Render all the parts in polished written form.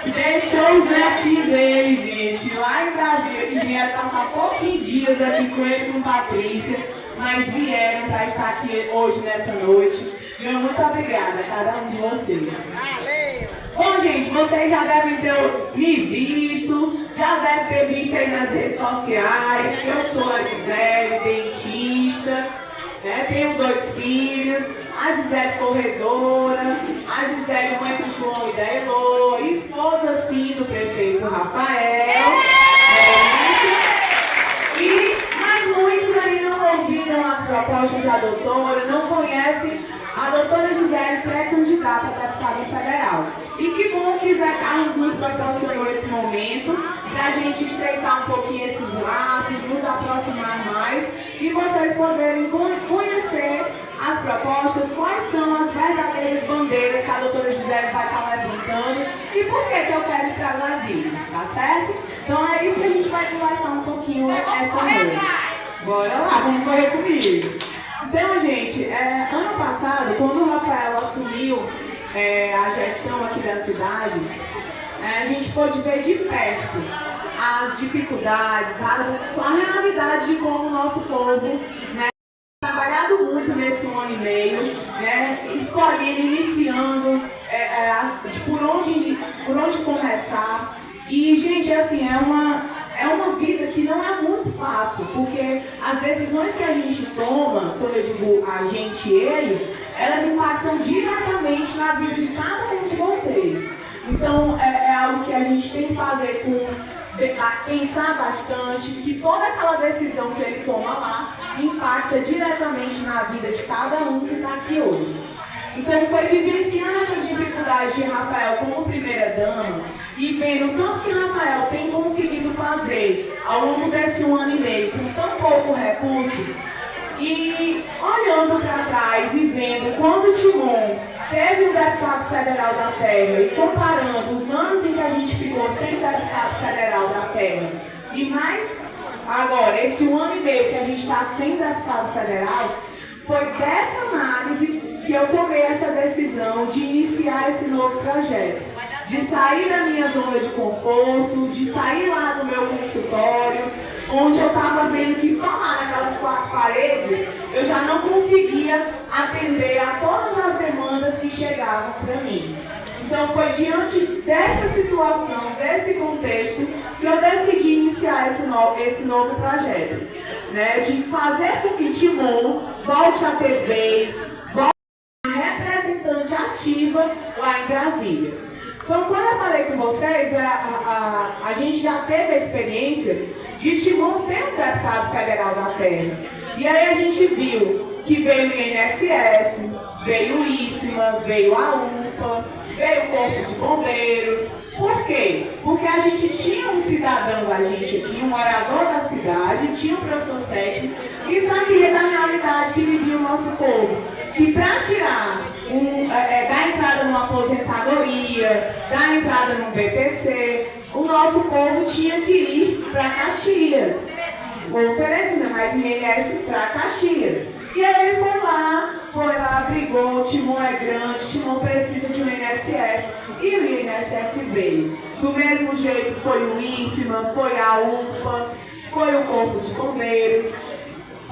Deixou os netinhos dele, gente, lá em Brasília, que vieram passar pouquinhos dias aqui com ele e com Patrícia, mas vieram para estar aqui hoje, nessa noite. Meu muito obrigada a cada um de vocês. Bom, gente, vocês já devem ter me visto, já devem ter visto aí nas redes sociais. Eu sou a Gisele, dentista, né? Tenho 2 filhos, a Gisele corredora, a Gisele mãe do João e da Elô, esposa sim do prefeito Rafael. Mas muitos aí não ouviram as propostas da doutora, não conhecem a doutora Gisele, pré-candidata a deputada federal. E que bom que Zé Carlos nos proporcionou esse momento para a gente estreitar um pouquinho esses laços, nos aproximar mais e vocês poderem conhecer as propostas, quais são as verdadeiras bandeiras que a doutora Gisele vai estar levantando e por que eu quero ir para Brasília, tá certo? Então é isso que a gente vai conversar um pouquinho essa noite. Bora lá, vamos correr comigo. Então, gente, ano passado, quando o Rafael assumiu a gestão aqui da cidade, a gente pôde ver de perto as dificuldades, a realidade de como o nosso povo, né, tem trabalhado muito nesse 1 ano e meio, né, escolhendo, iniciando de por onde começar. E, gente, assim, é uma vida que não é muito fácil, porque as decisões que a gente toma, quando eu digo a gente e ele, elas impactam diretamente na vida de cada um de vocês. Então, é algo que a gente tem que fazer pensar bastante, que toda aquela decisão que ele toma lá impacta diretamente na vida de cada um que está aqui hoje. Então foi vivenciando essas dificuldades de Rafael como primeira-dama e vendo o tanto que Rafael tem conseguido fazer ao longo desse 1 ano e meio com tão pouco recurso e olhando para trás e vendo quando Timon teve um deputado federal da terra e comparando os anos em que a gente ficou sem deputado federal da terra e mais agora, esse 1 ano e meio que a gente está sem deputado federal, foi dessa análise que eu tomei essa decisão de iniciar esse novo projeto, de sair da minha zona de conforto, de sair lá do meu consultório, onde eu estava vendo que só lá naquelas 4 paredes eu já não conseguia atender a todas as demandas que chegavam para mim. Então foi diante dessa situação, desse contexto, que eu decidi iniciar esse novo projeto, né, de fazer com que Timon volte a ter vez, representante ativa lá em Brasília. Então, quando eu falei com vocês, a gente já teve a experiência de Timon ter um deputado federal da terra. E aí a gente viu que veio o INSS, veio o IFMA, veio a UPA, veio o Corpo de Bombeiros. Por quê? Porque a gente tinha um cidadão da gente aqui, um morador da cidade, tinha um professor sétimo, que sabia da realidade que vivia o nosso povo. Que para tirar, dar entrada numa aposentadoria, dar entrada no BPC, o nosso povo tinha que ir para Caxias. Ou Teresina, mas INSS para Caxias. E aí ele foi lá, brigou, Timon é grande, Timon precisa de um INSS. E o INSS veio. Do mesmo jeito foi o IFMA, foi a UPA, foi o Corpo de Bombeiros.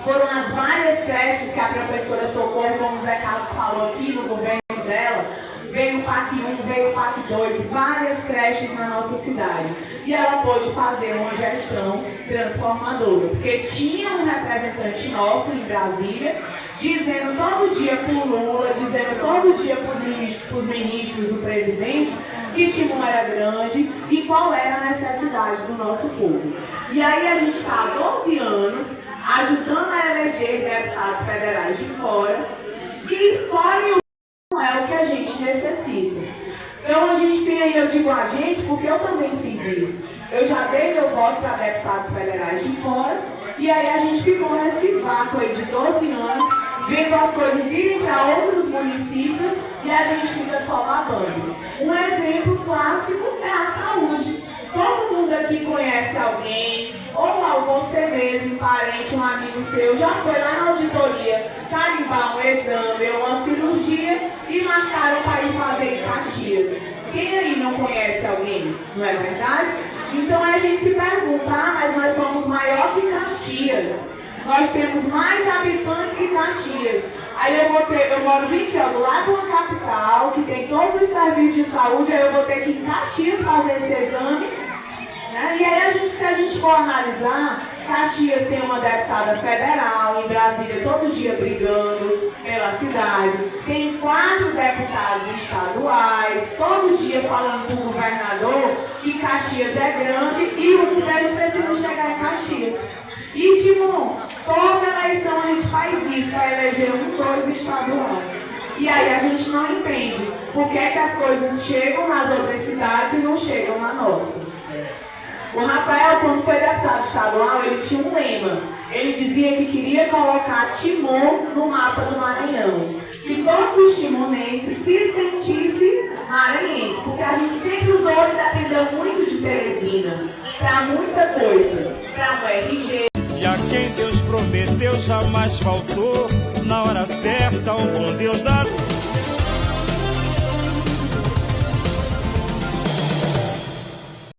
Foram as várias creches que a professora Socorro, como o Zé Carlos falou aqui no governo dela, veio o PAC 1, veio o PAC 2, várias creches na nossa cidade. E ela pôde fazer uma gestão transformadora, porque tinha um representante nosso em Brasília, dizendo todo dia para o Lula, dizendo todo dia para os ministros do presidente, que Timon era grande e qual era a necessidade do nosso povo. E aí a gente está há 12 anos ajudando a eleger deputados federais de fora que escolhem o que a gente necessita. Então a gente tem aí, eu digo a gente, porque eu também fiz isso. Eu já dei meu voto para deputados federais de fora e aí a gente ficou nesse vácuo aí de 12 anos, vendo as coisas irem para outros municípios e a gente fica só babando. Um exemplo clássico é a saúde. Todo mundo aqui conhece alguém, ou você mesmo, parente, um amigo seu, já foi lá na auditoria carimbar um exame ou uma cirurgia e marcaram para ir fazer em Caxias. Quem aí não conhece alguém? Não é verdade? Então a gente se pergunta, mas nós somos maior que Caxias. Nós temos mais habitantes que Caxias. Aí eu moro bem aqui, ó, do lado de uma capital, que tem todos os serviços de saúde, aí eu vou ter que ir em Caxias fazer esse exame. Né? E aí, se a gente for analisar, Caxias tem uma deputada federal, em Brasília todo dia brigando pela cidade, tem 4 deputados estaduais, todo dia falando para o governador que Caxias é grande e o governo precisa chegar em Caxias. E, Timon, toda eleição a gente faz isso para eleger 1, 2 estaduais. E aí a gente não entende por que as coisas chegam nas outras cidades e não chegam na nossa. O Rafael, quando foi deputado estadual, ele tinha um lema. Ele dizia que queria colocar Timon no mapa do Maranhão. Que todos os timonenses se sentissem maranhenses. Porque a gente sempre usou e dependeu muito de Teresina. Para muita coisa. Para um RG. E a quem Deus prometeu jamais faltou. Na hora certa, o bom Deus dá...